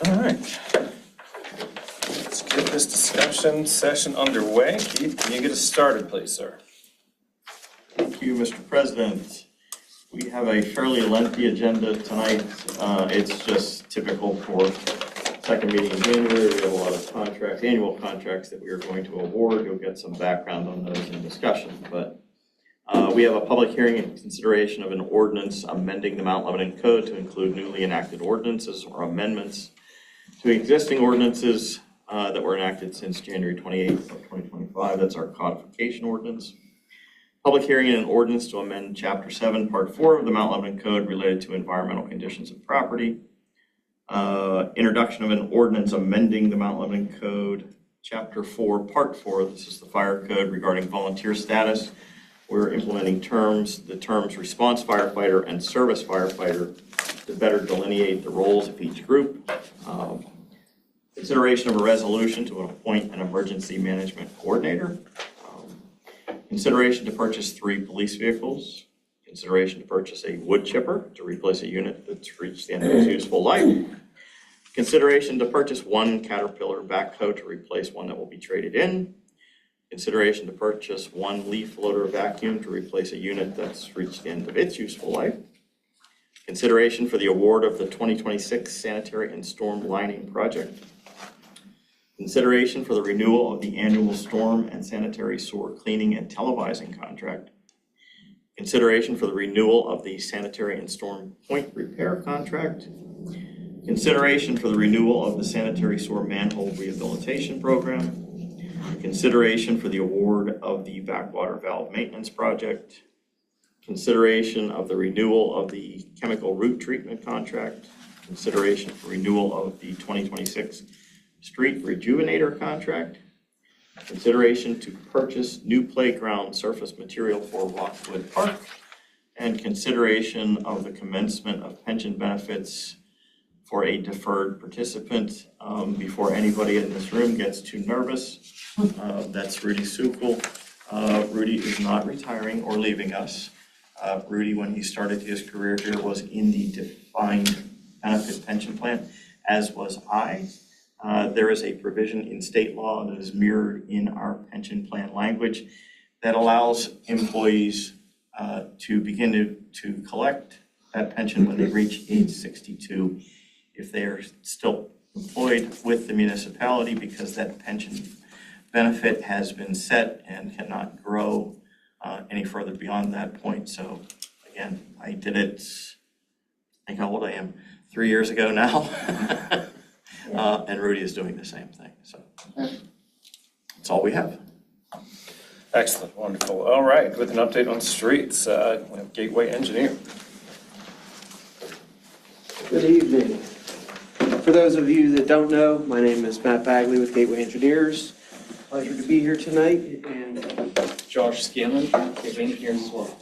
All right. Let's get this discussion session underway. Keith, can you get us started, please, sir? Thank you, Mr. President. We have a fairly lengthy agenda tonight. It's just typical for second meeting in January. We have a lot of contracts, annual contracts that we are going to award. You'll get some background on those in discussion. But we have a public hearing in consideration of an ordinance amending the Mount Lebanon Code to include newly enacted ordinances or amendments to existing ordinances that were enacted since January 28th of 2025. That's our codification ordinance. Public hearing in an ordinance to amend Chapter 7, Part 4 of the Mount Lebanon Code related to environmental conditions of property. Introduction of an ordinance amending the Mount Lebanon Code, Chapter 4, Part 4. This is the fire code regarding volunteer status. We're implementing the terms response firefighter and service firefighter to better delineate the roles of each group. Consideration of a resolution to appoint an emergency management coordinator. Consideration to purchase 3 police vehicles. Consideration to purchase a wood chipper to replace a unit that's reached the end of its useful life. Consideration to purchase 1 Caterpillar backhoe to replace one that will be traded in. Consideration to purchase 1 leaf loader vacuum to replace a unit that's reached the end of its useful life. Consideration for the award of the 2026 sanitary and storm lining project. Consideration for the renewal of the annual storm and sanitary sewer cleaning and televising contract. Consideration for the renewal of the sanitary and storm point repair contract. Consideration for the renewal of the sanitary sewer manhole rehabilitation program. Consideration for the award of the backwater valve maintenance project. Consideration of the renewal of the chemical root treatment contract. Consideration for renewal of the 2026 street rejuvenator contract. Consideration to purchase new playground surface material for Rockwood Park. And consideration of the commencement of pension benefits for a deferred participant. Before anybody in this room gets too nervous, that's Rudy Sukol. Rudy is not retiring or leaving us. Rudy, when he started his career here, was in the defined benefit pension plan, as was I. There is a provision in state law that is mirrored in our pension plan language that allows employees to begin to collect that pension when they reach age 62 if they are still employed with the municipality, because that pension benefit has been set and cannot grow any further beyond that point. So again, I did it, I think how old I am, 3 years ago now. And Rudy is doing the same thing. So that's all we have. Excellent, wonderful. All right, with an update on streets, we have Gateway Engineer. Good evening. For those of you that don't know, my name is Matt Bagley with Gateway Engineers. Pleasure to be here tonight. And Josh Scanlon, Gateway Engineers as well.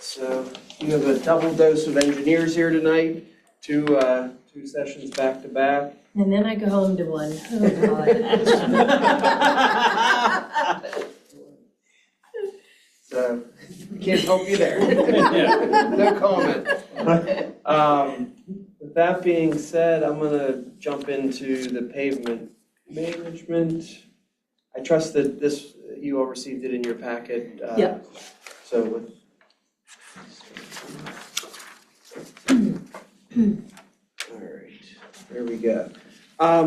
so you have a double dose of engineers here tonight, two sessions back to back. And then I go home to one. Oh, God. So can't help you there. No comment. With that being said, I'm gonna jump into the pavement management. I trust that you all received it in your packet. Yeah. So with. All right, there we go.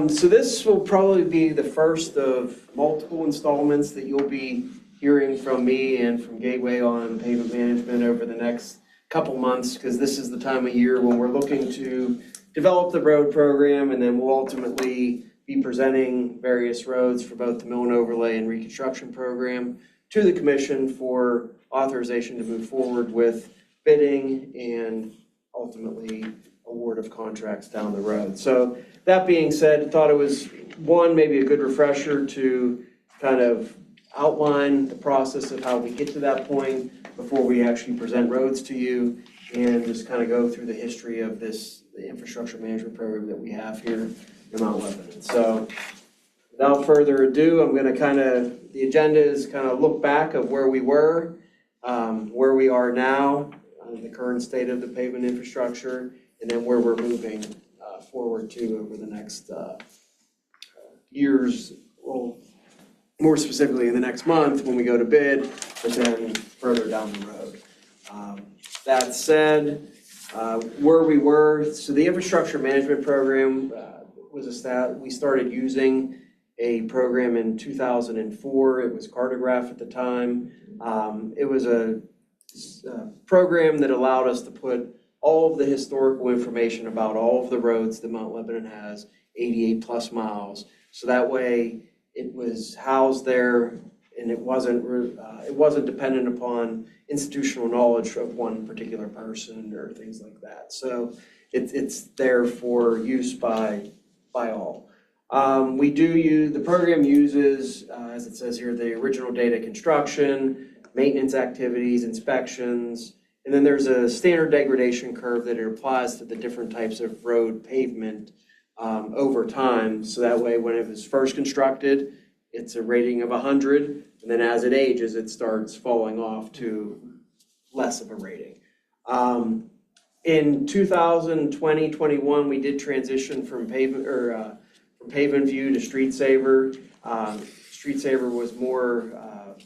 So this will probably be the first of multiple installments that you'll be hearing from me and from Gateway on pavement management over the next couple months, because this is the time of year when we're looking to develop the road program, and then we'll ultimately be presenting various roads for both the mill and overlay and reconstruction program to the commission for authorization to move forward with bidding and ultimately award of contracts down the road. So that being said, I thought it was maybe a good refresher to kind of outline the process of how we get to that point before we actually present roads to you, and just kind of go through the history of the infrastructure management program that we have here in Mount Lebanon. So without further ado, I'm going to the agenda is kind of look back of where we were, where we are now, the current state of the pavement infrastructure, and then where we're moving forward to over the next years, well, more specifically in the next month when we go to bid, but then further down the road. That said, where we were, so the infrastructure management program was established. We started using a program in 2004. It was Cartograph at the time. It was a program that allowed us to put all of the historical information about all of the roads that Mount Lebanon has, 88 plus miles. So that way it was housed there and it wasn't dependent upon institutional knowledge of one particular person or things like that. So it's there for use by all. The program uses, as it says here, the original data construction, maintenance activities, inspections, and then there's a standard degradation curve that it applies to the different types of road pavement over time. So that way, when it was first constructed, it's a rating of 100, and then as it ages, it starts falling off to less of a rating. In 2020-21, we did transition from Pavement View to Street Saver. Street Saver was more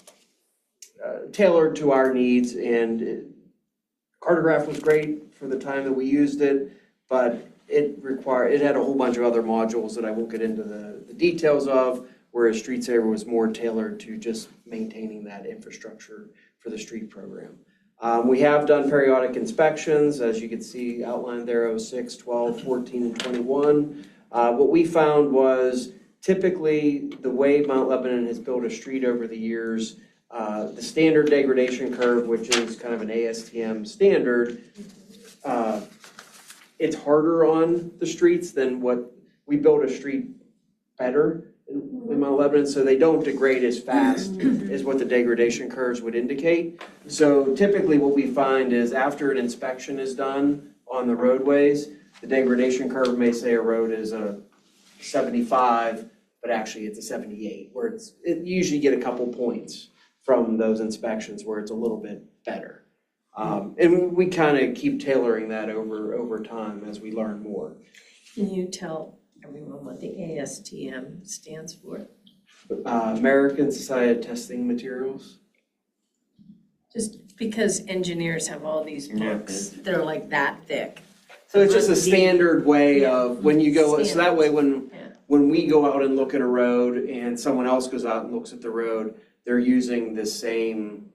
tailored to our needs, and Cartograph was great for the time that we used it, but it had a whole bunch of other modules that I won't get into the details of, whereas Street Saver was more tailored to just maintaining that infrastructure for the street program. We have done periodic inspections, as you can see outlined there, 06, 12, 14, and 21. What we found was typically the way Mount Lebanon has built a street over the years, the standard degradation curve, which is kind of an ASTM standard, it's harder on the streets than what we built a street better in Mount Lebanon, so they don't degrade as fast as what the degradation curves would indicate. So typically what we find is after an inspection is done on the roadways, the degradation curve may say a road is a 75, but actually it's a 78, where you usually get a couple points from those inspections where it's a little bit better. And we kind of keep tailoring that over time as we learn more. Can you tell everyone what the ASTM stands for? American Society of Testing Materials. Just because engineers have all these books that are like that thick. So it's just a standard way of when you go, so that way when we go out and look at a road and someone else goes out and looks at the road, they're using the same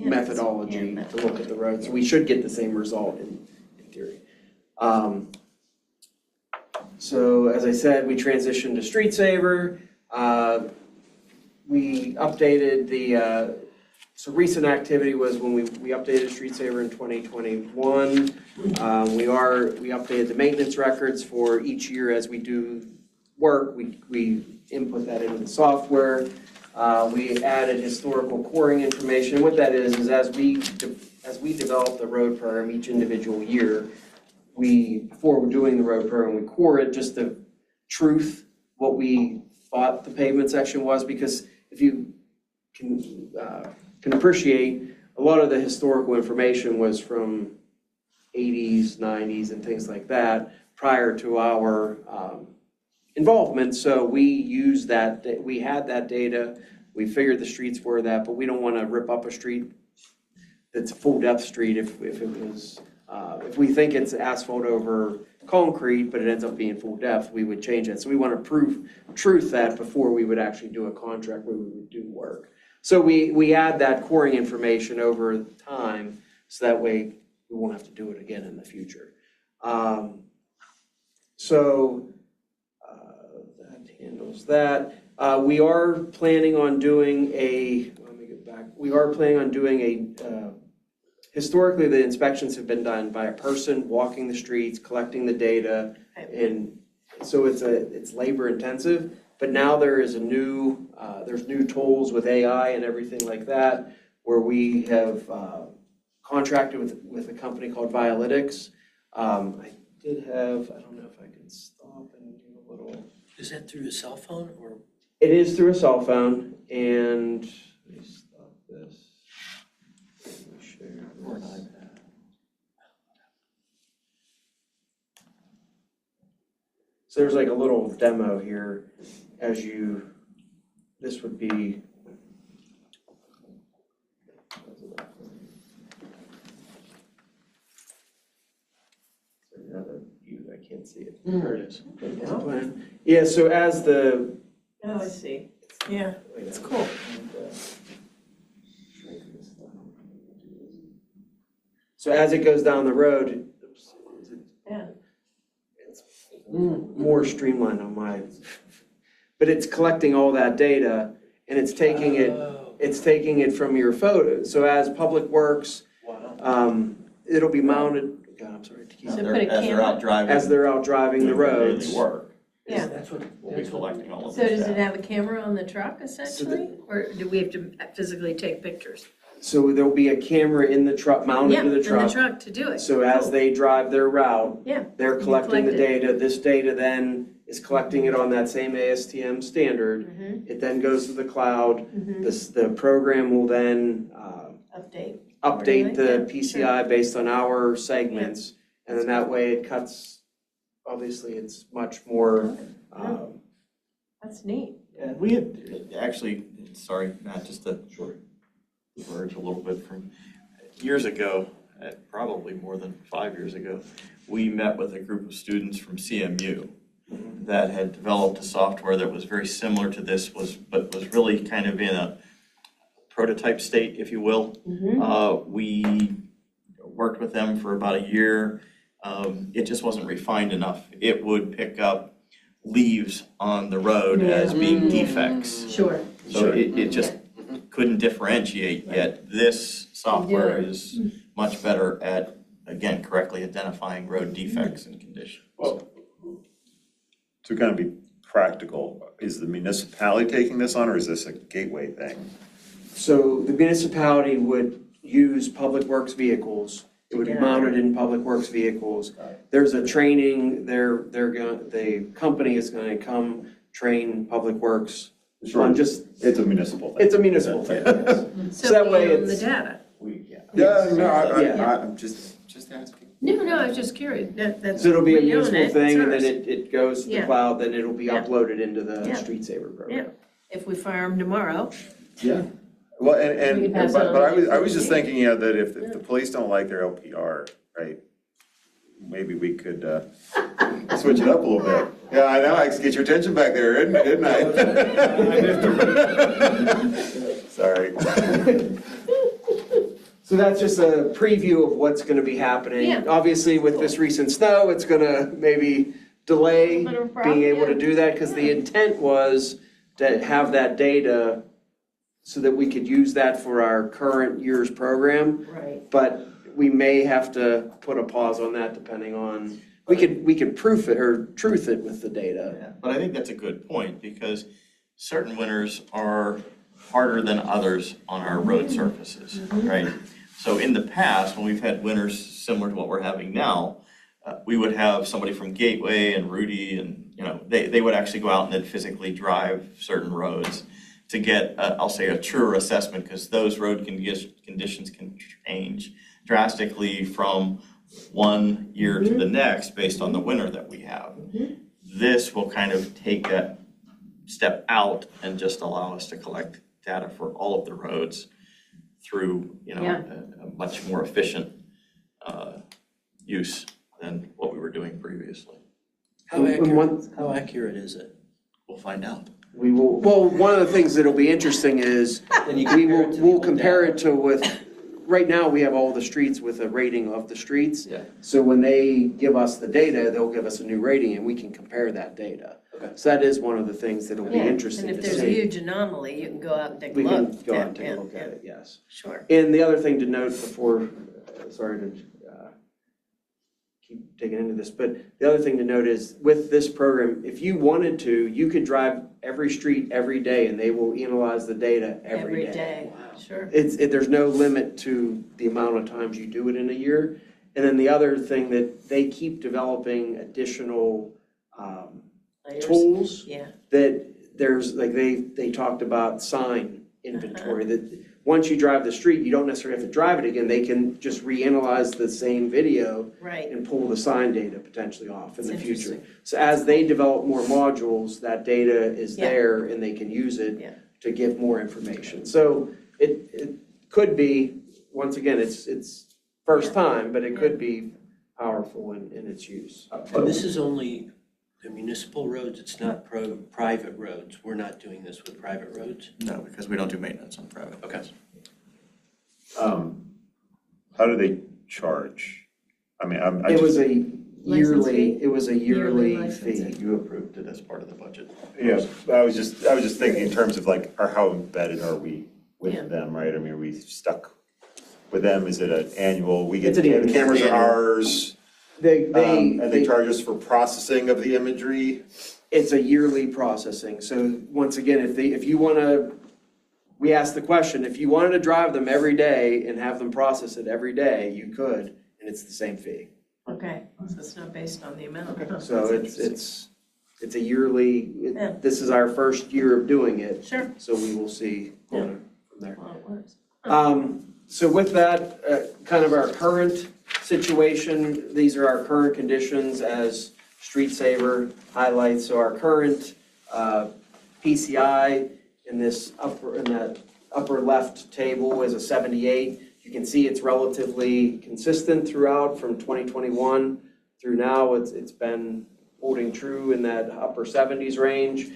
methodology to look at the road. So we should get the same result in theory. So as I said, we transitioned to Street Saver. We updated so recent activity was when we updated Street Saver in 2021. We updated the maintenance records for each year as we do work. We input that into the software. We added historical coring information. What that is as we develop the road program each individual year, before we're doing the road program, we core it just to truth what we thought the pavement section was, because if you can appreciate, a lot of the historical information was from 80s, 90s, and things like that prior to our involvement. So we used that, we had that data, we figured the streets were that, but we don't want to rip up a street that's a full depth street if it was, if we think it's asphalt over concrete, but it ends up being full depth, we would change it. So we want to prove truth that before we would actually do a contract where we would do work. So we add that coring information over time, so that way we won't have to do it again in the future. That handles that. We are planning on doing historically the inspections have been done by a person walking the streets, collecting the data, and so it's labor intensive. But now there is there's new tools with AI and everything like that, where we have contracted with a company called Violytics. I don't know if I can stop and do a little. Is that through a cell phone or? It is through a cell phone, and let me stop this. Let me share or an iPad. So there's like a little demo here as you, this would be. I can't see it. There it is. Yeah, so as the. Oh, I see. Yeah, it's cool. So as it goes down the road, Yeah. it's more streamlined on my, but it's collecting all that data and it's taking it from your photos. So as Public Works, it'll be mounted, God, I'm sorry, to keep, So As put a they're camera- out driving. as they're out driving the doing their daily roads. work, Yeah. That's what. we'll be collecting all of So this does it data. have a camera on the truck essentially? Or do we have to physically take pictures? So there'll be a camera in the truck, mounted to the Yeah, in the truck. truck to do it. So as Cool. they drive their route, Yeah. they're You collecting the collect data. This data then is collecting it on that same ASTM standard. Mhm, It then goes to the cloud. mhm. The program will then Update. update Really? the PCI based on our segments. And then that way it cuts, obviously, it's much more, That's neat. And we had, actually, sorry, Matt, just to diverge a little bit from, years ago, probably more than 5 years ago, we met with a group of students from CMU that had developed a software that was very similar to this, but was really kind of in a prototype state, if you will. We worked with them for about a year. It just wasn't refined enough. It would pick up leaves on the road as being defects. Sure. So it just couldn't differentiate yet. This software is much better at, again, correctly identifying road defects and conditions. Well, to kind of be practical, is the municipality taking this on, or is this a gateway thing? so the municipality would use Public Works vehicles. It would be Yeah. mounted in Public Works vehicles. There's a training, the company is gonna come train Public Works on just, It's a municipal thing. it's a municipal thing. yes. So that we way own the it's- data. Yeah, no, Yeah. I'm just asking. No, I was just curious. That's. So it'll be a we own municipal it, it's thing and then ours. it goes to the Yeah. cloud, then it'll be Yeah. uploaded into the Yeah. Street Saver Yeah, program. if we fire them tomorrow. Yeah. Well, We can and, pass but it but on I was, to I was just the- thinking, you know, that if the police don't like their LPR, right, maybe we could, switch it up a little bit. Yeah, I know, I can get your attention back there, didn't I? Sorry. So that's just a preview of what's gonna be happening. Yeah. Obviously, with this recent snow, it's gonna maybe delay Little bit of a problem, being able to yeah. do that, because the intent was to have that data so that we could use that for our current year's program, Right. but we may have to put a pause on that depending on, we could proof it or truth it with the data. Yeah, but I think that's a good point, because certain winters are harder than others on our road surfaces, right? So in the past, when we've had winters similar to what we're having now, we would have somebody from Gateway and Rudy and, you know, they would actually go out and then physically drive certain roads to get, I'll say, a truer assessment, because those road conditions can change drastically from one year to the next based on the winter that we have. This will kind of take that step out and just allow us to collect data for all of the roads through, you know, Yeah. a much more efficient use than what we were doing previously. How And one- accurate is it? We'll find out. We will, well, one of the things that'll be interesting is Then you we compare will, it to the we'll old compare data. it to with, right now, we have all the streets with a rating of the streets. Yeah. So when they give us the data, they'll give us a new rating and we can compare that data. Okay. So that is one of the things that'll be Yeah, interesting and to if there's a see. huge anomaly, you can go out and take a We look. can go out and Yeah, take a look yeah, at yeah. it, yes. Sure. And the other thing to note before, sorry to keep digging into this, but the other thing to note is with this program, if you wanted to, you could drive every street every day and they will analyze the data every day. Sure. There's no limit to the amount of times you do it in a year. And then the other thing that they keep developing additional Layers. tools Yeah. that there's, like they talked about sign inventory, that once you drive the street, you don't necessarily have to drive it again. They can just reanalyze the same video Right, and pull the sign data potentially off in the That's future. interesting. So as they develop more modules, that data is Yeah. there and they can use Yeah. it to give more information. So it could be, once again, it's first time, but it could be powerful in its use. And this is only the municipal roads, it's not private roads. We're not doing this with private roads. No, because we don't do maintenance on private. Okay. How do they charge? I mean, I It was just, a License fee? it was a Yearly yearly licensing. fee. You approved it as part of the budget. yeah, I was just thinking in terms of like, how embedded are we Yeah. with them, right? I mean, are we stuck with them? Is it an annual, we get, It's an the annual. cameras are ours? They, And they charge us for processing of the imagery? it's a yearly processing. So once again, if you want to, we asked the question, if you wanted to drive them every day and have them process it every day, you could, and it's the same fee. okay, so it's not based on the amount. Huh, So that's it's a yearly, Yeah. this is our first year of doing it, interesting. Sure, so we will see from there. well, it works. So with that, kind of our current situation, these are our current conditions as Street Saver highlights. So our current PCI in that upper left table is a 78. You can see it's relatively consistent throughout from 2021 through now. It's been holding true in that upper 70s range.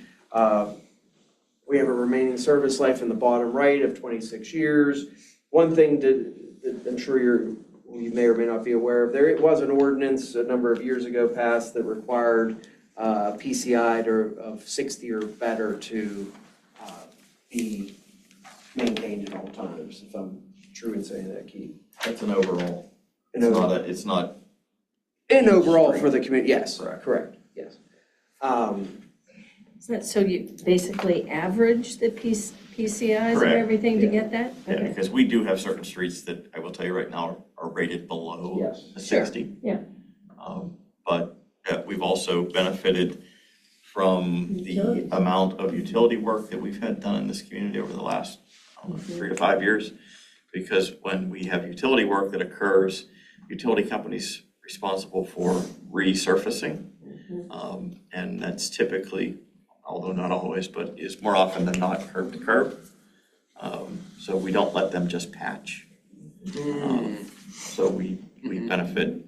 We have a remaining service life in the bottom right of 26 years. One thing that I'm sure you may or may not be aware of, there was an ordinance a number of years ago passed that required PCI of 60 or better to be maintained at all times, if I'm true in saying that, Keith. That's an overall. And It's not it's not, And overall for the community, yes, Correct. correct, yes. So you basically average the PCIs of Correct, everything to yeah. get that? yeah, Okay. because we do have certain streets that I will tell you right now are rated below Yes. a Sure, 60. yeah. But we've also benefited from the Utilities. amount of utility work that we've had done in this community over the last, I don't know, 3 to 5 years. Because when we have utility work that occurs, utility companies responsible for resurfacing. And that's typically, although not always, but is more often than not curb to curb. So we don't let them just patch. So we benefit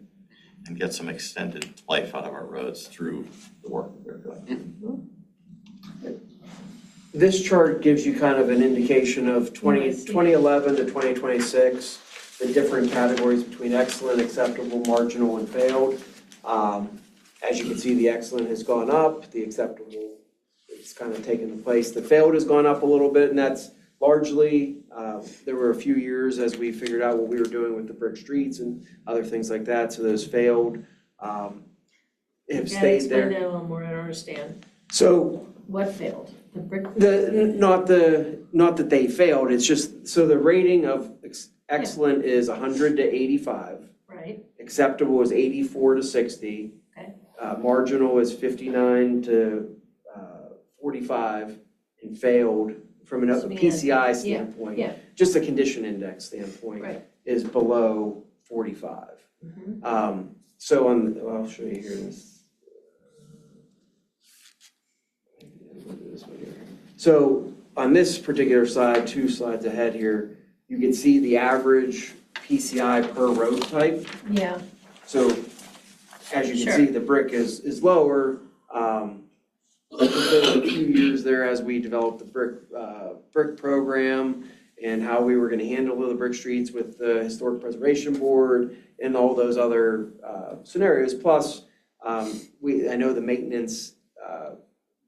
and get some extended life out of our roads through the work that they're doing. This chart gives you kind of an indication of 2011 to 2026, the different categories between excellent, acceptable, marginal, and failed. As you can see, the excellent has gone up, the acceptable it's kind of taken the place. The failed has gone up a little bit, and that's largely, there were a few years as we figured out what we were doing with the brick streets and other things like that, so those failed have Yeah, stayed explain there. that a little more, I don't understand. So What failed? The brick? not that they failed, it's just, so the rating of excellent is 100 to 85. Right, Acceptable is 84 to 60. Okay. Marginal is 59 to 45, and failed from a So we had- PCI standpoint. yeah. Just a condition index standpoint. Right. Is below 45. Mhm. So I'll show you here this. So on this particular side, 2 slides ahead here, you can see the average PCI per road type. Yeah, So as you can Sure. see, the brick is lower. There's been a few years there as we developed the brick program and how we were gonna handle the brick streets with the Historic Preservation Board and all those other scenarios. Plus, I know the maintenance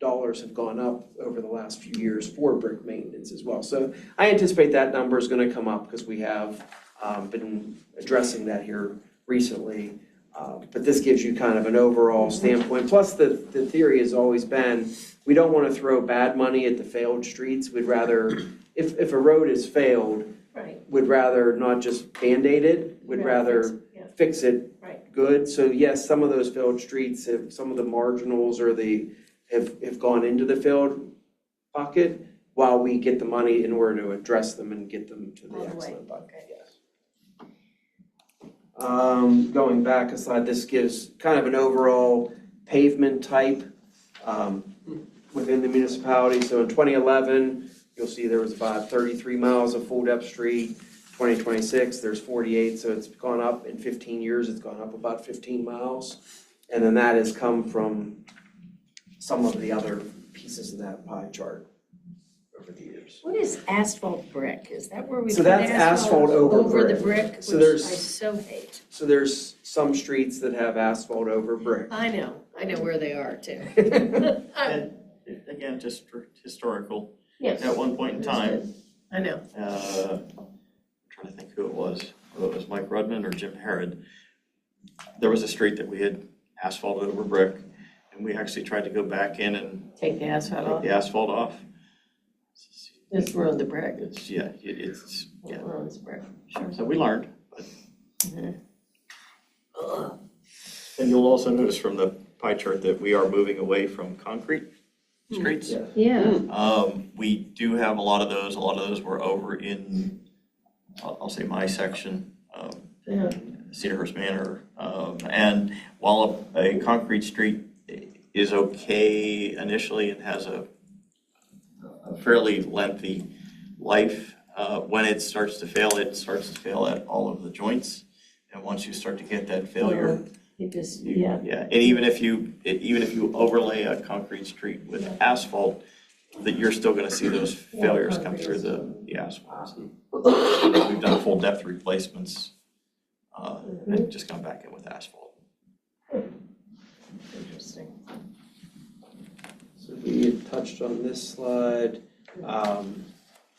dollars have gone up over the last few years for brick maintenance as well. So I anticipate that number is gonna come up because we have been addressing that here recently. But this gives you kind of an overall standpoint. Plus, the theory has always been, we don't want to throw bad money at the failed streets. We'd rather, if a road is failed, right, we'd rather not just Band-Aid it, we'd Yeah, rather yeah. fix it Right. good. So yes, some of those failed streets, some of the marginals or have gone into the failed bucket. while we get the money in order to address them and get them to All the the way, excellent bucket, okay. yes. Going back a slide, this gives kind of an overall pavement type within the municipality. So in 2011, you'll see there was about 33 miles of full depth street. 2026, there's 48, so it's gone up in 15 years. It's gone up about 15 miles. And then that has come from some of the other pieces of that pie chart over the years. What is asphalt brick? Is that where we So put that's asphalt over the brick. brick, So which I there's- so hate. So there's some streets that have asphalt over brick. I know where they are too. And again, just for historical, Yes. at one point in time, I know. I'm trying to think who it was, whether it was Mike Rudman or Jim Herod. There was a street that we had asphalted over brick, and we actually tried to go back in and Take the asphalt take off. the asphalt off. Just ruin the brick. It's, yeah, it's, yeah. Ruins the brick, sure. So we learned, but, Ugh. and you'll also notice from the pie chart that we are moving away from concrete streets. Yeah. Yeah, We do have a lot of those were over in, I'll say my section, yeah. Cedarhurst Manor. And while a concrete street is okay initially and has a fairly lengthy life, when it starts to fail at all of the joints. And once you start to get that failure, You just, you- yeah. yeah, and even if you overlay a concrete street with asphalt, that you're still gonna see those failures come through the asphalt. We've done full depth replacements, and just come back in with asphalt. Interesting. So we had touched on this slide.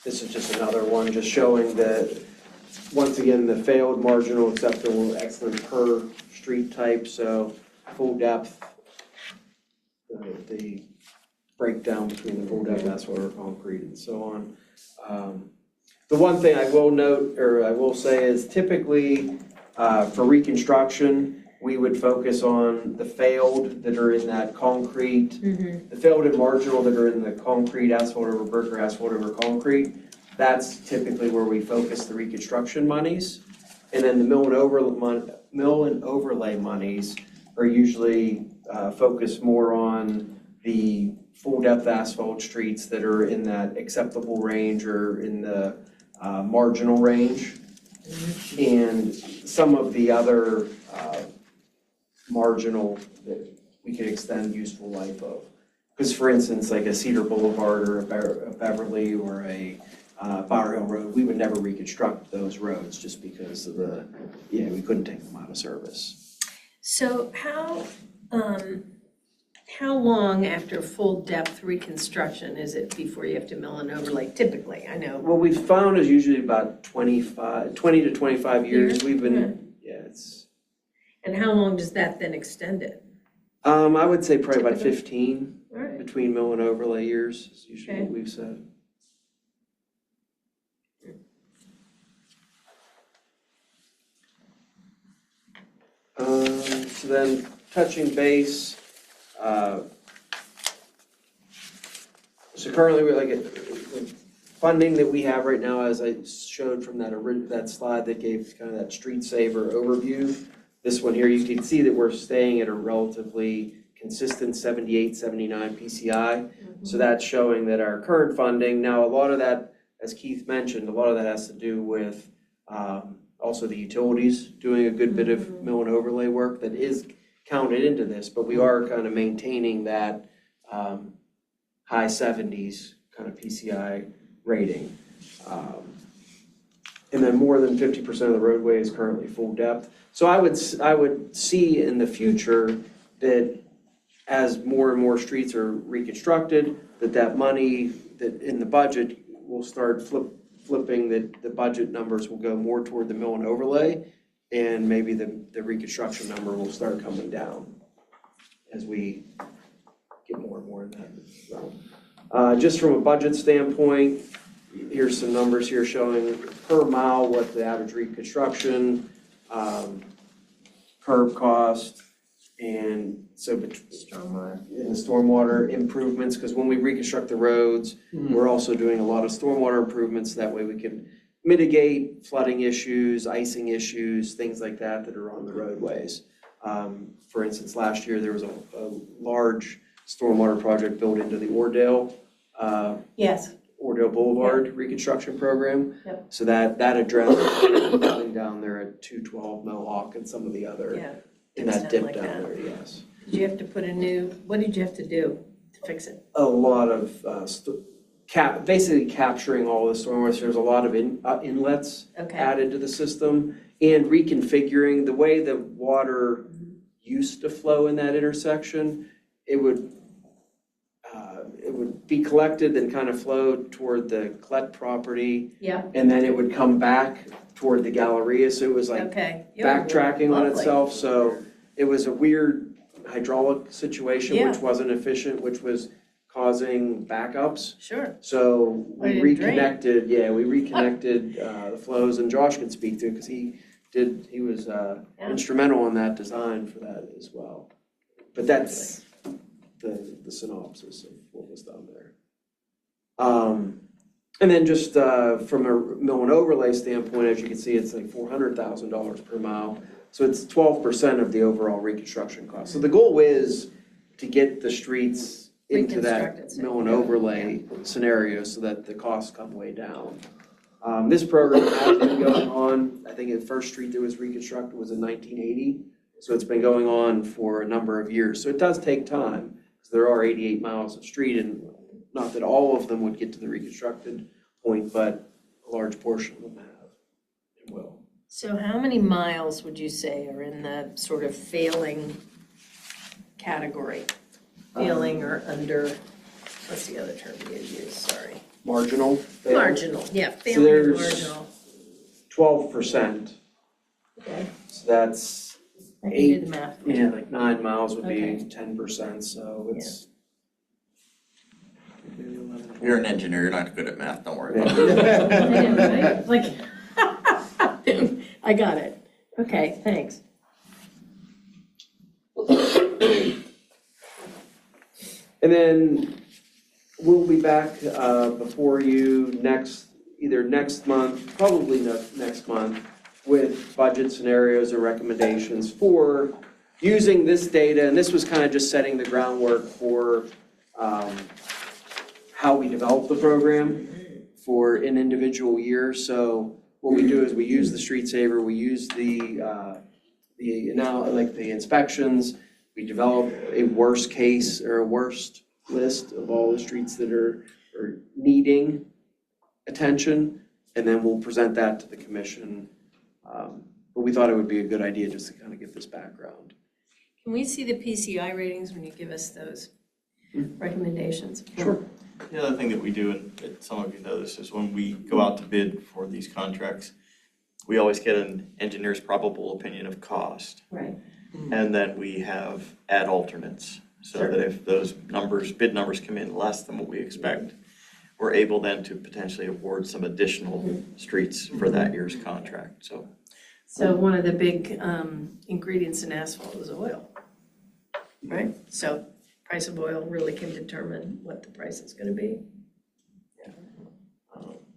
This is just another one, just showing that, once again, the failed, marginal, acceptable, excellent per street type, so full depth, the breakdown between the full depth asphalt or concrete and so on. The one thing I will note, or I will say, is typically for reconstruction, we would focus on the failed that are in that concrete, the failed and marginal that are in the concrete, asphalt over brick or asphalt over concrete. That's typically where we focus the reconstruction monies. And then the mill and overlay monies are usually focused more on the full depth asphalt streets that are in that acceptable range or in the marginal range. And some of the other marginal that we could extend useful life of. Because for instance, like a Cedar Boulevard or a Beverly or a Bower Hill Road, we would never reconstruct those roads just because of we couldn't take them out of service. So how long after full depth reconstruction is it before you have to mill and overlay? Typically, I know. What we've found is usually about 20 to 25 years. We've been, it's, And how long does that then extend it? I would say probably about 15 All right. between mill and overlay years is usually Okay. what we've said. So then touching base, so currently we're the funding that we have right now, as I showed from that slide that gave kind of that street saver overview. This one here, you can see that we're staying at a relatively consistent 78, 79 PCI. So that's showing that our current funding, now a lot of that, as Keith mentioned, a lot of that has to do with also the utilities doing a good bit of mill and overlay work that is counted into this, but we are kind of maintaining that high 70s kind of PCI rating. And then more than 50% of the roadway is currently full depth. So I would see in the future that as more and more streets are reconstructed, that money that in the budget will start flipping, that the budget numbers will go more toward the mill and overlay, and maybe the reconstruction number will start coming down as we get more and more in that realm. Just from a budget standpoint, here's some numbers here showing per mile what the average reconstruction, curb cost, And so Stormwater. in the stormwater improvements, because when we reconstruct the roads, we're also doing a lot of stormwater improvements. That way we can mitigate flooding issues, icing issues, things like that that are on the roadways. For instance, last year, there was a large stormwater project built into the Ordale Yes, Boulevard reconstruction program. Yep. So that addressed building down there at 212 Mohawk and some of the other, yeah. in that Extent dip like down that. there, yes. Did you have to put a new, what did you have to do to fix it? A lot of, basically capturing all the stormwater. There's a lot of inlets Okay, added to the system and reconfiguring the way the water used to flow in that intersection. It would be collected and kind of flow toward the Clett property, yeah, and then it would come back toward the Galleria. So it was like okay. backtracking on Lovely. itself. So it was a weird hydraulic situation, which wasn't efficient, which was causing backups. Sure, So we Or it didn't reconnected, we reconnected the flows, and Josh can speak to it because he was instrumental in that design for that as well. But that's the synopsis of what was done there. And then just from a mill and overlay standpoint, as you can see, it's like $400,000 per mile. So it's 12% of the overall reconstruction cost. So the goal is to get the streets into that Reconstructed, mill and overlay scenario so that the costs come way down. This program has been going on, I think the first street that was reconstructed was in 1980. So it's been going on for a number of years. So it does take time, because there are 88 miles of street, and not that all of them would get to the reconstructed point, but a large portion of them have and will. so how many miles would you say are in the sort of failing category? Failing or under, what's the other term you use, sorry? Marginal. Marginal, yeah, failing and there's- marginal. 12%. Okay, So that's, I can do the math. like 9 miles would be Okay. 10%, so it's. You're an engineer, you're not good at math, don't worry about Right? Like, I got it. Okay, thanks. And then we'll be back before you either next month, probably next month, with budget scenarios or recommendations for using this data. And this was kind of just setting the groundwork for how we develop the program for an individual year. So what we do is we use the Street Saver, we use the inspections, we develop a worst case or a worst list of all the streets that are needing attention, and then we'll present that to the commission. But we thought it would be a good idea just to kind of get this background. Can we see the PCI ratings when you give us those recommendations? Sure. The other thing that we do, and some of you know this, is when we go out to bid for these contracts, we always get an engineer's probable opinion of cost. Right. And then we have add alternates, so that if those bid numbers come in less than what we expect, we're able then to potentially award some additional streets for that year's contract, so. So one of the big ingredients in asphalt is oil, right? So price of oil really can determine what the price is gonna be.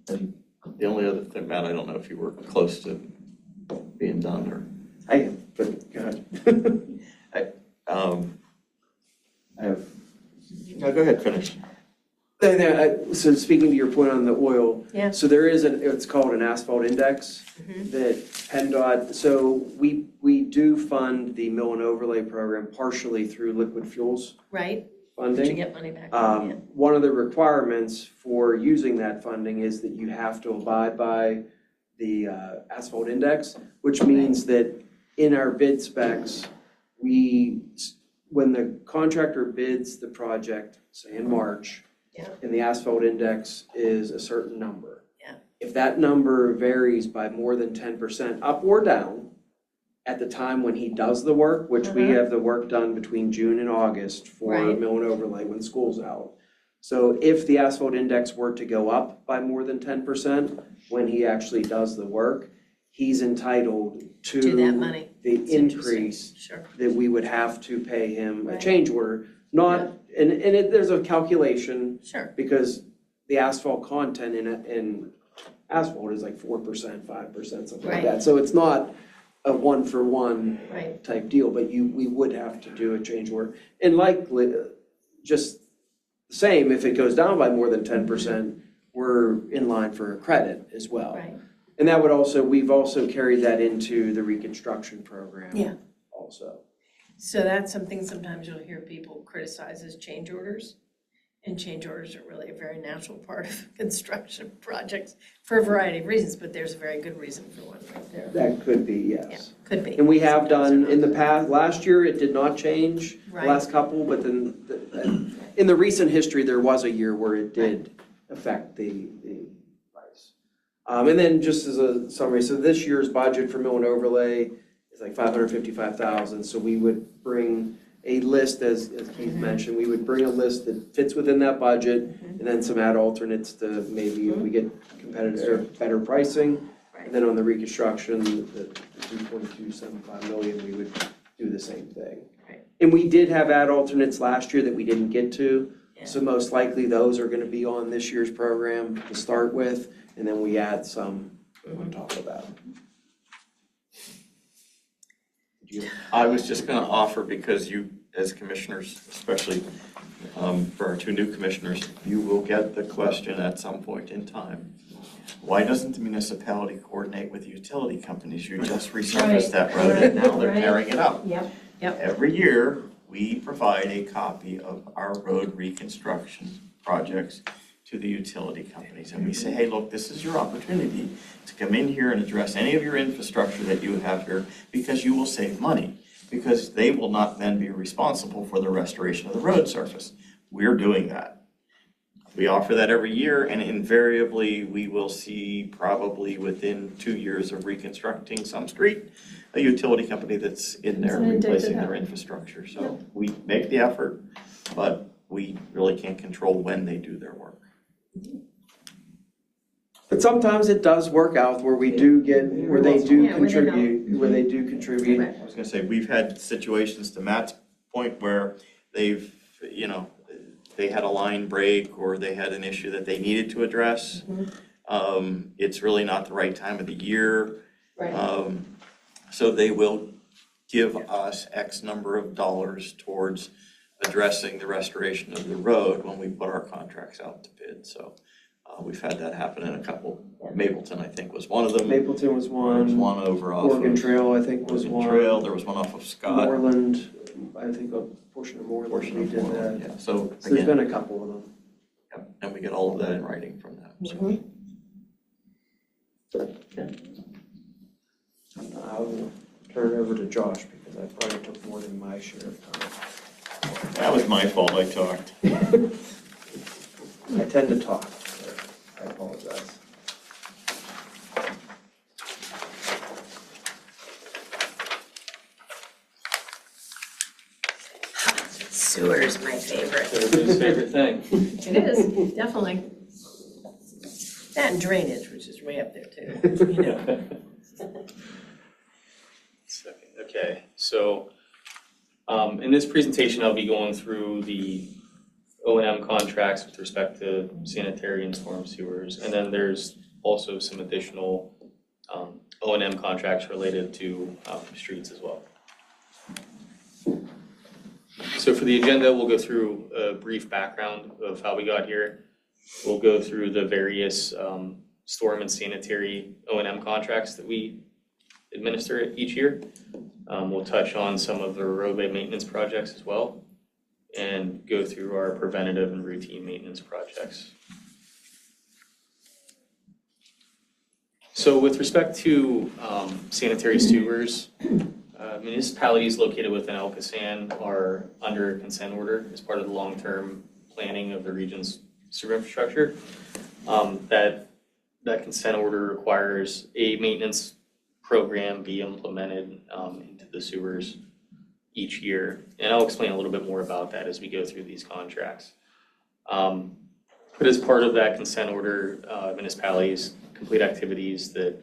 And the only other thing, Matt, I don't know if you were close to being done or. I am, but go ahead. I have. No, go ahead, finish. So speaking to your point on the oil. Yeah. So there is it's called an asphalt index that PennDOT, so we do fund the mill and overlay program partially through liquid fuels Right? funding. Did you get money back? Yeah. One of the requirements for using that funding is that you have to abide by the asphalt index, which means that in our bid specs, when the contractor bids the project, say in March, Yeah. and the asphalt index is a certain number. Yeah. If that number varies by more than 10% up or down at the time when he does the work, which we have the work done between June and August for Right. mill and overlay when school's out. So if the asphalt index were to go up by more than 10% when he actually does the work, he's entitled To that money. the It's interesting. increase Sure. that we would have to pay him a Right. change order, not, there's a calculation, Sure. because the asphalt content in asphalt is like 4%, 5%, something like Right. that. So it's not a one-for-one Right. type deal, but we would have to do a change order. And likely, just the same, if it goes down by more than 10%, we're in line for a credit as well. Right. And that would also, we've also carried that into the reconstruction program. Yeah. Also. So that's something sometimes you'll hear people criticize as change orders. And change orders are really a very natural part of construction projects for a variety of reasons, but there's a very good reason for one right there. That could be, Yeah, yes. could be. And we have Sometimes done they're in the not. past, last year, it did not change, the Right. last couple, but then, in the recent history, there was a year where it did affect the price. And then just as a summary, so this year's budget for mill and overlay is like $555,000, so we would bring a list, as Keith mentioned, we would bring a list that fits within that budget, and then some add alternates to maybe if we get competitive, or better pricing. And then on the reconstruction, the 2.275 million, we would do the same thing. Right. And we did have add alternates last year that we didn't get to, Yeah. so most likely those are gonna be on this year's program to start with, and then we add some on top of that. I was just gonna offer, because you, as commissioners, especially for our two new commissioners, you will get the question at some point in time. Why doesn't the municipality coordinate with utility companies? You just resurfaced that road and now they're Right. tearing it up. Yep, yep. Every year, we provide a copy of our road reconstruction projects to the utility companies. And we say, hey, look, this is your opportunity to come in here and address any of your infrastructure that you have here, because you will save money. Because they will not then be responsible for the restoration of the road surface. We're doing that. We offer that every year, and invariably, we will see probably within 2 years of reconstructing some street, a utility company that's in there That's gonna dig it replacing up. their infrastructure. So we make the effort, but we really can't control when they do their work. But sometimes it does work out where we do get, where they do Yeah, where they help. contribute, where they do contribute. Right. I was gonna say, we've had situations, to Matt's point, where they've, they had a line break or they had an issue that they needed to address. It's really not the right time of the year. Right. So they will give us X number of dollars towards addressing the restoration of the road when we put our contracts out to bid. So we've had that happen in a couple. Mapleton, I think, was one of them. Mapleton was There was one, one over off Oregon of Trail, I think, was Oregon one. Trail. There was one off of Scott. Moreland, I think a portion of Moreland, Portion we of did Moreland, that. yeah. So So there's again, been a couple of them. yep, and we get all of that in writing from them. So I'll turn it over to Josh because I probably took more than my share of time. that was my fault. I talked. I tend to talk, so I apologize. Sewer is my favorite. Everybody's favorite thing. It is, definitely. That and drainage, which is way up there too, you know. Second, okay, so, in this presentation, I'll be going through the O&M contracts with respect to sanitary and storm sewers, and then there's also some additional, O&M contracts related to, streets as well. So for the agenda, we'll go through a brief background of how we got here. We'll go through the various, storm and sanitary O&M contracts that we administer each year. We'll touch on some of the roadway maintenance projects as well, and go through our preventative and routine maintenance projects. So with respect to sanitary sewers, municipalities located within El Casan are under consent order as part of the long-term planning of the region's sewer infrastructure. That consent order requires a maintenance program be implemented into the sewers each year. And I'll explain a little bit more about that as we go through these contracts. But as part of that consent order, municipalities complete activities that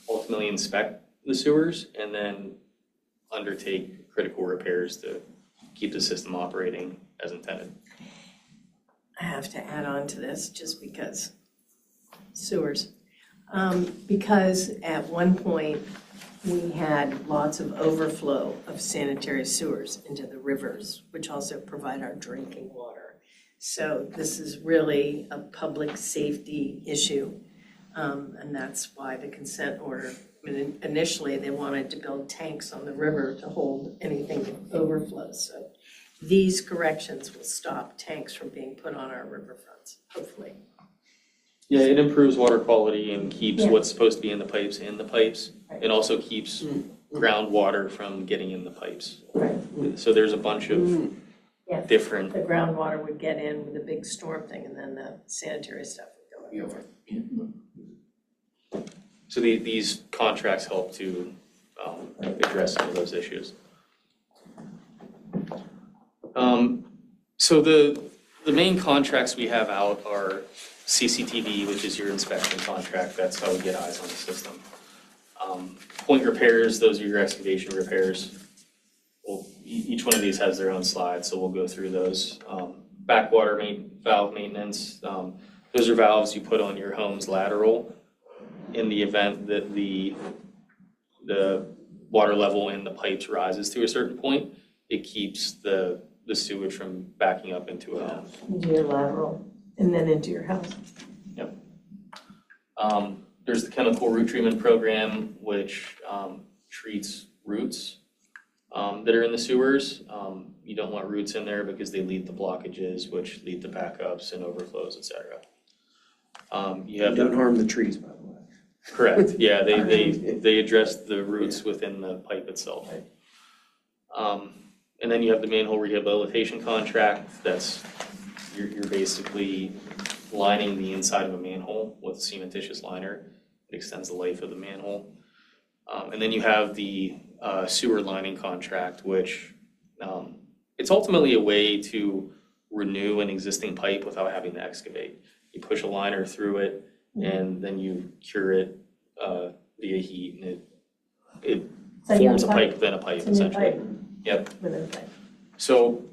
ultimately inspect the sewers and then undertake critical repairs to keep the system operating as intended. I have to add on to this just because sewers. Because at one point, we had lots of overflow of sanitary sewers into the rivers, which also provide our drinking water. So this is really a public safety issue. And that's why the consent order, I mean, initially, they wanted to build tanks on the river to hold anything that overflows. So these corrections will stop tanks from being put on our riverfronts, hopefully. Yeah, it improves water quality and keeps Yeah. what's supposed to be in the pipes. Right. It also keeps groundwater from getting in the pipes. Right. So there's a bunch of Yeah. different, The groundwater would get in with a big storm thing, and then the sanitary stuff would go over. so these contracts help to address some of those issues. So the main contracts we have out are CCTV, which is your inspection contract. That's how we get eyes on the system. Point repairs, those are your excavation repairs. Well, each one of these has their own slide, so we'll go through those. Backwater valve maintenance, those are valves you put on your home's lateral in the event that the water level in the pipes rises to a certain point. It keeps the sewage from backing up into a home. Into your lateral, and then into your house. There's the chemical root treatment program, which treats roots that are in the sewers. You don't want roots in there because they lead to blockages, which lead to backups and overflows, et cetera. You have Don't harm the trees, by the way. correct, yeah, they address the roots within the pipe itself. And then you have the manhole rehabilitation contract. That's, you're basically lining the inside of a manhole with cementitious liner. It extends the life of the manhole. And then you have the sewer lining contract, which it's ultimately a way to renew an existing pipe without having to excavate. You push a liner through it and then you cure it via heat, and it It's a new forms a pipe. pipe within a pipe It's a new essentially. pipe. Yep. Within a pipe. So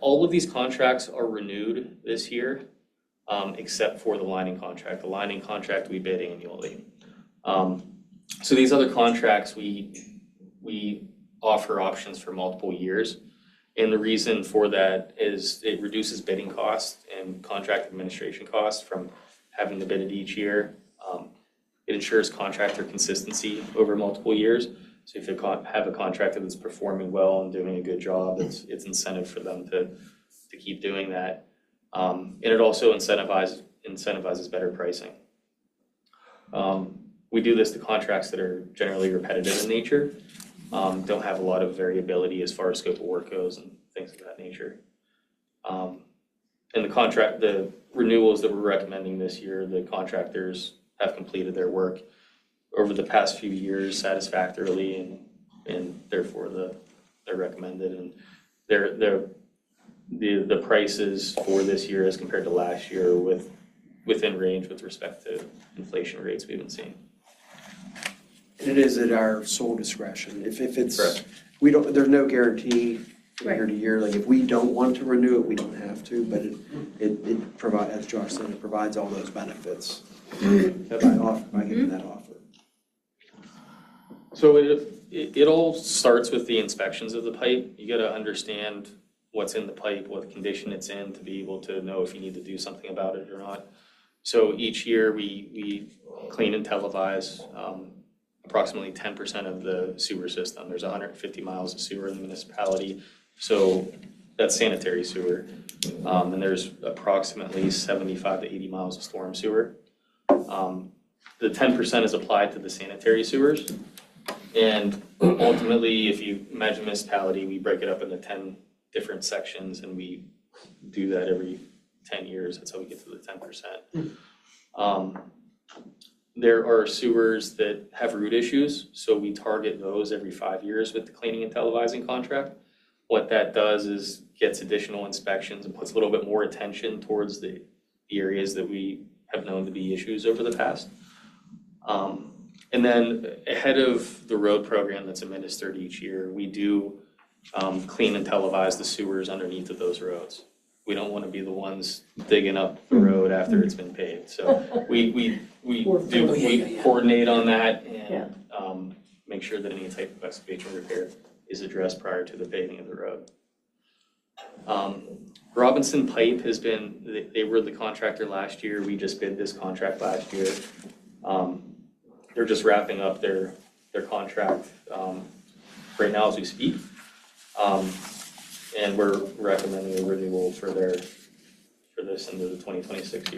all of these contracts are renewed this year, except for the lining contract. The lining contract we bid annually. So these other contracts, we offer options for multiple years. And the reason for that is it reduces bidding costs and contract administration costs from having to bid it each year. It ensures contractor consistency over multiple years. So if you have a contractor that's performing well and doing a good job, it's incentive for them to keep doing that. And it also incentivizes better pricing. We do this to contracts that are generally repetitive in nature, don't have a lot of variability as far as scope of work goes and things of that nature. And the renewals that we're recommending this year, the contractors have completed their work over the past few years satisfactorily, and therefore they're recommended, and the prices for this year as compared to last year within range with respect to inflation rates we've been seeing. And it is at our sole discretion. If it's, Correct. there's no guarantee from Right. year to year. Like if we don't want to renew it, we don't have to, but it provides, as Josh said, it provides all those benefits by giving that offer. So it all starts with the inspections of the pipe. You gotta understand what's in the pipe, what condition it's in, to be able to know if you need to do something about it or not. So each year we clean and televise approximately 10% of the sewer system. There's 150 miles of sewer in the municipality, so that's sanitary sewer. And there's approximately 75 to 80 miles of storm sewer. The 10% is applied to the sanitary sewers. And ultimately, if you imagine municipality, we break it up into 10 different sections, and we do that every 10 years. That's how we get to the 10%. There are sewers that have root issues, so we target those every 5 years with the cleaning and televising contract. What that does is gets additional inspections and puts a little bit more attention towards the areas that we have known to be issues over the past. And then ahead of the road program that's administered each year, we do clean and televise the sewers underneath of those roads. We don't want to be the ones digging up the road after it's been paved. So we coordinate on that and make sure that any type of excavation repair is addressed prior to the paving of the road. Robinson Pipe has been, they were the contractor last year. We just bid this contract last year. They're just wrapping up their contract right now as we speak. And we're recommending a renewal for this into the 2026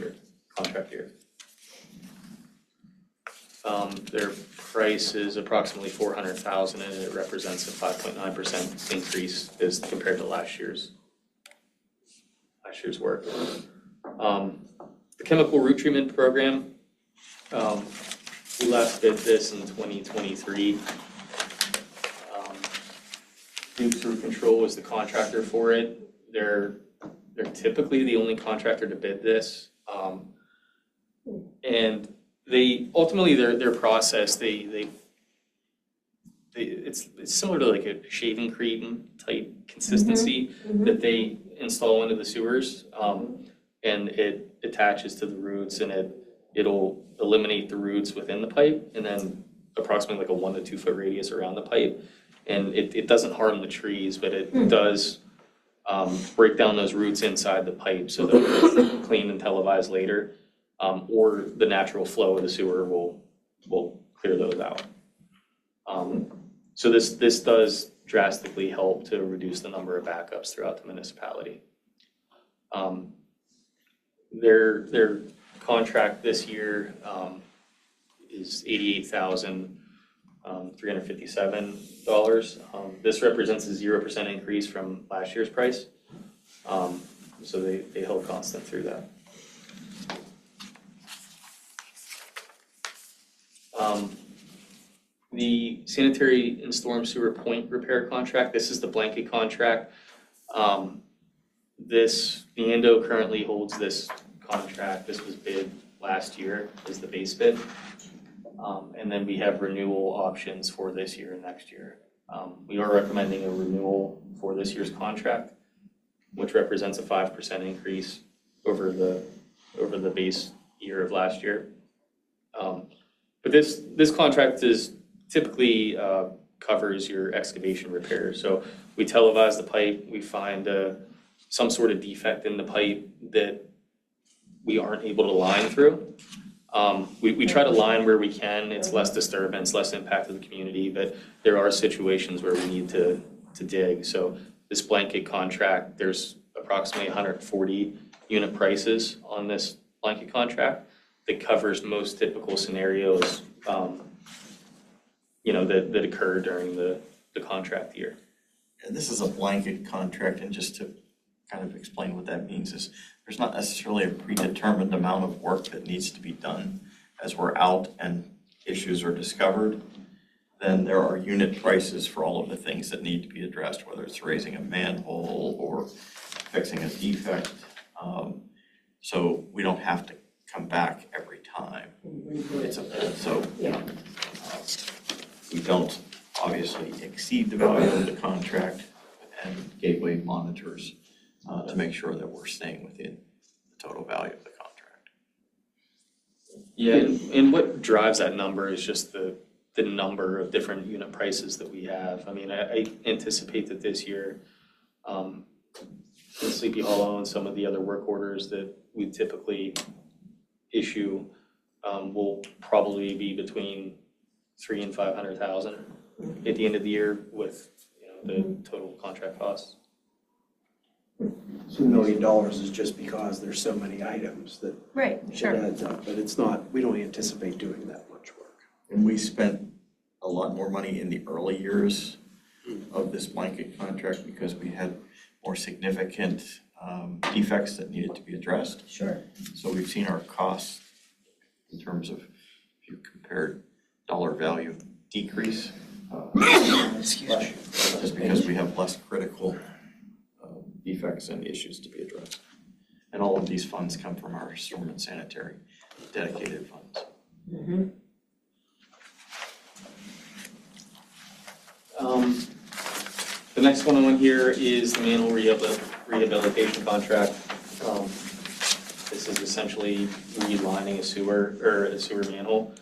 contract year. Their price is approximately $400,000 and it represents a 5.9% increase as compared to last year's work. The chemical root treatment program, we last did this in 2023. Duke's Root Control was the contractor for it. They're typically the only contractor to bid this. And they ultimately their process it's similar to like a shaving cream type consistency that they install into the sewers, and it attaches to the roots and it'll eliminate the roots within the pipe and then approximately like a 1 to 2 foot radius around the pipe, and it doesn't harm the trees, but it does break down those roots inside the pipe so that it's clean and televised later, or the natural flow of the sewer will clear those out. So this does drastically help to reduce the number of backups throughout the municipality. Their contract this year is $88,357. This represents a 0% increase from last year's price. So they held constant through that. The sanitary and storm sewer point repair contract, this is the blanket contract. Neando currently holds this contract. This was bid last year as the base bid. And then we have renewal options for this year and next year. We are recommending a renewal for this year's contract, which represents a 5% increase over the base year of last year. But this contract is typically covers your excavation repairs. So we televise the pipe, we find some sort of defect in the pipe that we aren't able to line through. We try to line where we can. It's less disturbance, less impact to the community, but there are situations where we need to dig. So this blanket contract, there's approximately 140 unit prices on this blanket contract that covers most typical scenarios that occur during the contract year. And this is a blanket contract, and just to kind of explain what that means is there's not necessarily a predetermined amount of work that needs to be done. As we're out and issues are discovered, then there are unit prices for all of the things that need to be addressed, whether it's raising a manhole or fixing a defect. So we don't have to come back every time. We don't obviously exceed the value of the contract, and Gateway monitors to make sure that we're staying within the total value of the contract. Yeah, and what drives that number is just the number of different unit prices that we have. I mean, I anticipate that this year, in Sleepy Hollow and some of the other work orders that we typically issue will probably be between $300,000 and $500,000 at the end of the year with the total contract costs. So $1 million is just because there's so many items that Right, it sure. adds up, but it's not, we don't anticipate doing that much work. And we spent a lot more money in the early years of this blanket contract because we had more significant defects that needed to be addressed. Sure. So we've seen our costs in terms of, if you compared dollar value, decrease. Just because we have less critical defects and issues to be addressed. And all of these funds come from our storm and sanitary dedicated funds. The next one on here is the manhole rehabilitation contract. This is essentially relining a sewer manhole.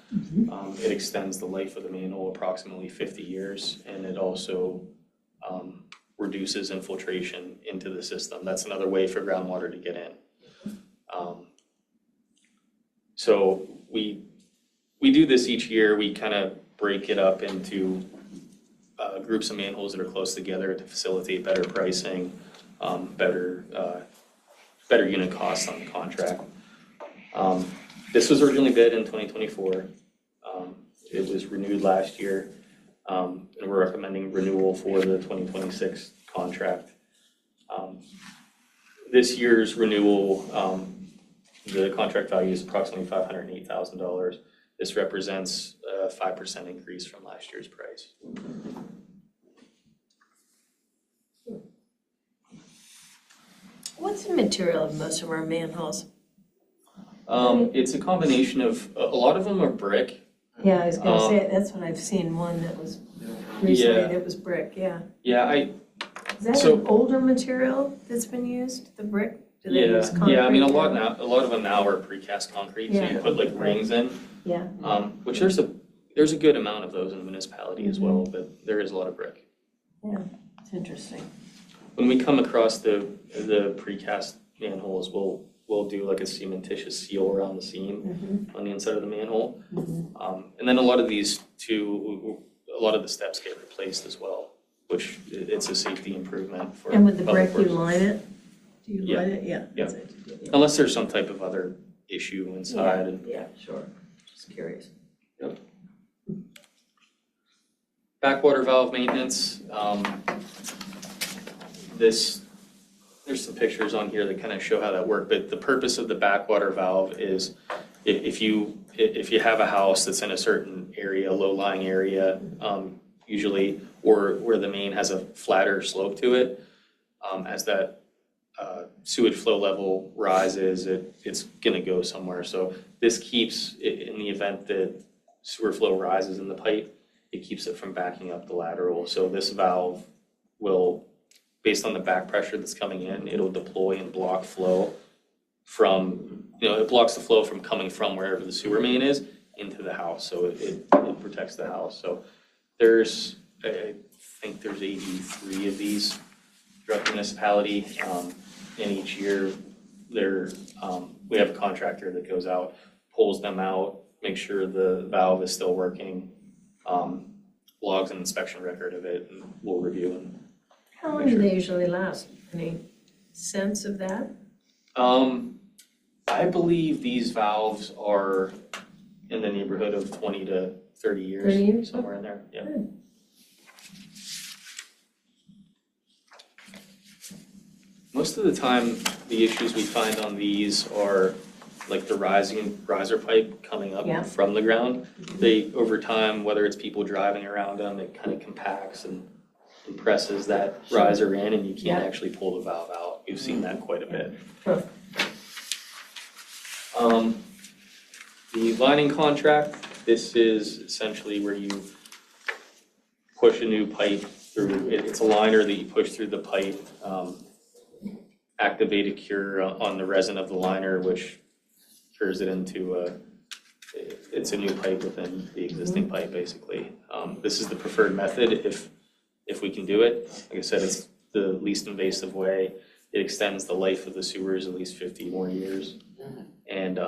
It extends the life of the manhole approximately 50 years, and it also reduces infiltration into the system. That's another way for groundwater to get in. So we do this each year. We kind of break it up into groups of manholes that are close together to facilitate better pricing, better unit costs on the contract. This was originally bid in 2024. It was renewed last year, and we're recommending renewal for the 2026 contract. This year's renewal, the contract value is approximately $508,000. This represents a 5% increase from last year's price. What's the material of most of our manholes? It's a combination of, a lot of them are brick. Yeah, I was gonna say, that's what I've seen, one that was recently, Yeah. that was brick, yeah. Yeah, Is that So- an older material that's been used, the brick? Do they use concrete? yeah, I mean, a lot now? of them now are precast concrete, so you Yeah. put like rings in. Yeah, Which there's a good amount of those in the municipality as well, but there is a lot of brick. yeah, it's interesting. When we come across the precast manholes, we'll do like a cementitious seal around the seam on the inside of the manhole. And then a lot of these too, a lot of the steps get replaced as well, which it's a safety improvement for And with the public brick, you works. line it? Do you Yeah. line it? Yeah. Yeah. that's what you do, yeah. Unless there's some type of other issue inside and Yeah, sure, just curious. backwater valve maintenance, there's some pictures on here that kind of show how that works, but the purpose of the backwater valve is if you have a house that's in a certain area, low-lying area, usually, or where the main has a flatter slope to it, as that sewage flow level rises, it's gonna go somewhere. So this keeps, in the event that sewer flow rises in the pipe, it keeps it from backing up the lateral. So this valve will, based on the back pressure that's coming in, it'll deploy and block flow from, it blocks the flow from coming from wherever the sewer main is into the house. So it protects the house. So there's, I think there's 83 of these throughout the municipality. And each year we have a contractor that goes out, pulls them out, makes sure the valve is still working, logs an inspection record of it, and we'll review and How long do they usually last? Any sense of that? I believe these valves are in the neighborhood of 20 to 30 years. 30 years? Somewhere in there, yeah. Good. Most of the time, the issues we find on these are like the riser pipe coming up Yeah. from the ground. They, over time, whether it's people driving around them, it kind of compacts and presses that riser in, and you can't Yeah. actually pull the valve out. We've seen that quite a bit. Huh. The lining contract, this is essentially where you push a new pipe through, it's a liner that you push through the pipe, activate a cure on the resin of the liner, which cures it into it's a new pipe within the existing pipe, basically. This is the preferred method if we can do it. Like I said, it's the least invasive way. It extends the life of the sewers at least 50 more years. And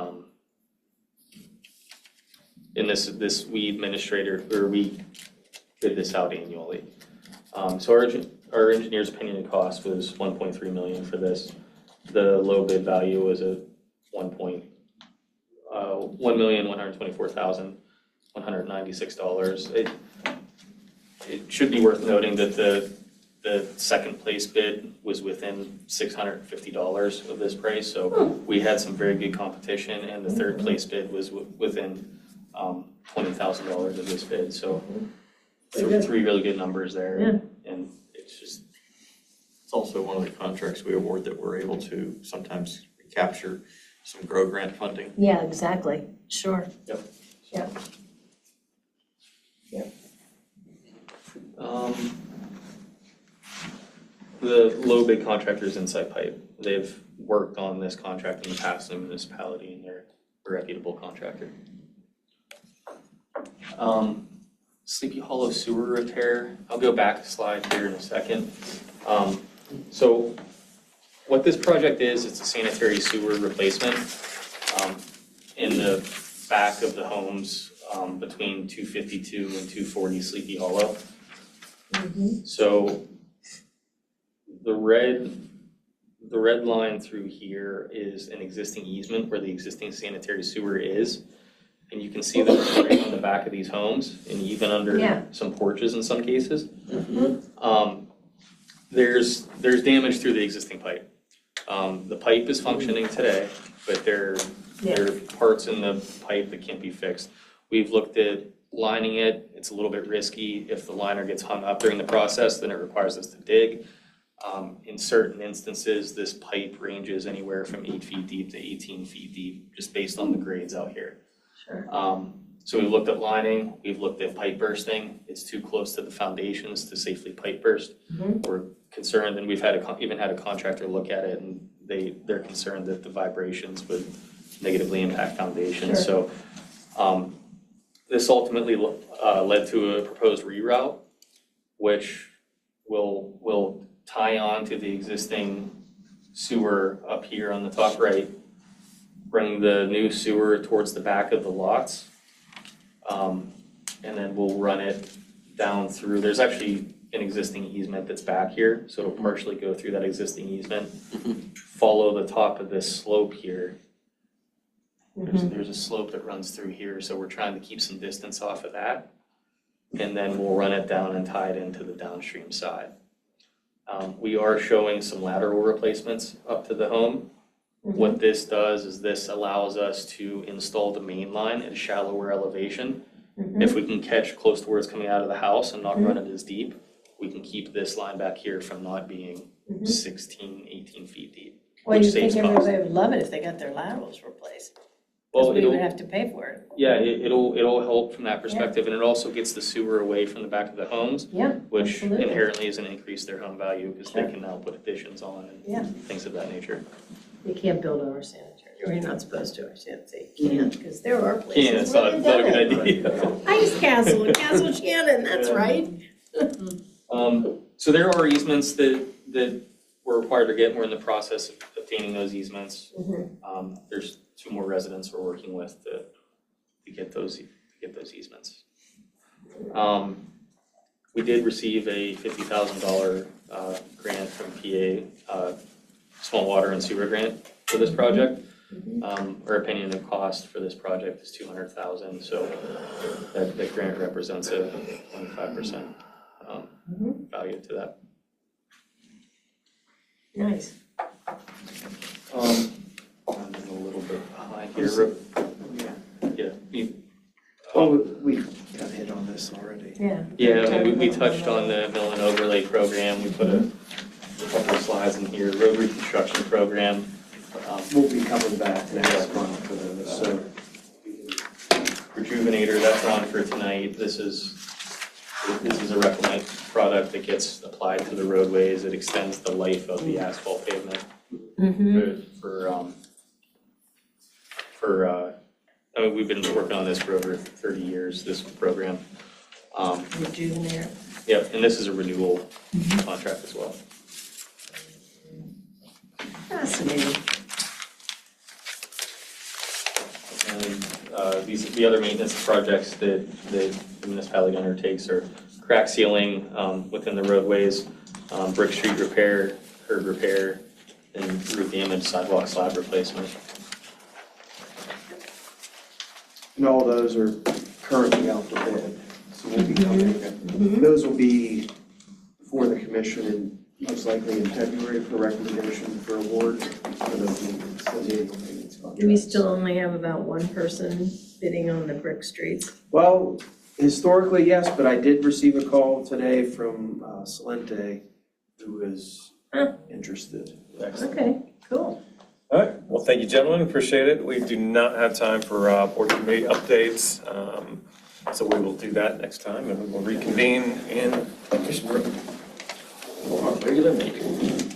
in this, we bid this out annually. So our engineer's opinion and cost was $1.3 million for this. The low bid value was at $1,124,196. It should be worth noting that the second place bid was within $650 of this price, so we had some very good competition, and the third place bid was within $20,000 of this bid, so three really good numbers there. Yeah. And it's also one of the contracts we award that we're able to sometimes capture some GROW grant funding. Yeah, exactly, sure. Yep. Yeah. The low bid contractors Insight Pipe, they've worked on this contract in the past in the municipality and they're a reputable contractor. Sleepy Hollow sewer repair, I'll go back a slide here in a second. So what this project is, it's a sanitary sewer replacement in the back of the homes between 252 and 240 Sleepy Hollow. So the red line through here is an existing easement where the existing sanitary sewer is. And you can see that it's right on the back of these homes and even under some porches in some cases. There's damage through the existing pipe. The pipe is functioning today, but there are parts in the pipe that can't be fixed. We've looked at lining it. It's a little bit risky. If the liner gets hung up during the process, then it requires us to dig. In certain instances, this pipe ranges anywhere from 8 feet deep to 18 feet deep, just based on the grades out here. Sure. So we've looked at lining, we've looked at pipe bursting. It's too close to the foundations to safely pipe burst. We're concerned, and we've even had a contractor look at it, and they're concerned that the vibrations would negatively impact foundations. Sure. So this ultimately led to a proposed reroute, which will tie on to the existing sewer up here on the top right, bring the new sewer towards the back of the lots, and then we'll run it down through. There's actually an existing easement that's back here, so it'll partially go through that existing easement, follow the top of this slope here. There's a slope that runs through here, so we're trying to keep some distance off of that, and then we'll run it down and tie it into the downstream side. We are showing some lateral replacements up to the home. What this does is this allows us to install the main line at a shallower elevation. If we can catch close to where it's coming out of the house and not run it as deep, we can keep this line back here from not being 16, 18 feet deep. Well, which you think saves cost. everybody would love it if they got their laterals replaced, Well, because we would have to pay for it. yeah, it'll help from that perspective, and it also gets the sewer away from the back of the homes, Yeah, which absolutely. inherently is gonna increase their home value, because they Sure. can now put additions on Yeah. and things of that nature. You can't build over sanitary, or you're not supposed to, I should say, you can't, because there are Yeah, places it's where not, they've it's not a done good it. idea. Ice Castle, Castle Shannon, that's Yeah. right. So there are easements that we're required to get, and we're in the process of obtaining those easements. There's 2 more residents we're working with to get those easements. We did receive a $50,000 grant from PA, small water and sewer grant for this project. Our opinion of cost for this project is $200,000, so that grant represents a 25% value to that. Nice. I'm a little bit behind here. Yeah, Oh, we got hit on this already. Yeah. yeah, I mean, we touched on the mill and overlay program. We put a couple of slides in here, road reconstruction program. We'll be coming back next month for those, so. Rejuvenator, that's on for tonight. This is a Reclamite product that gets applied to the roadways. It extends the life of the asphalt pavement I mean, we've been working on this for over 30 years, this program. Rejuvenator. Yep, and this is a renewal contract as well. Fascinating. And the other maintenance projects that the municipality undertakes are crack sealing within the roadways, brick street repair, curb repair, and roof damage, sidewalk slab replacement. And all those are currently out to bid, so we'll be coming. Those will be for the commission and most likely in February for recommendation for award for those maintenance, those annual maintenance contracts. Do we still only have about one person bidding on the brick streets? Well, historically, yes, but I did receive a call today from Salente who is interested. Excellent. Okay, cool. All right, well, thank you, gentlemen, appreciate it. We do not have time for board committee updates. So we will do that next time, and we will reconvene in Mission Room. Our regular meeting.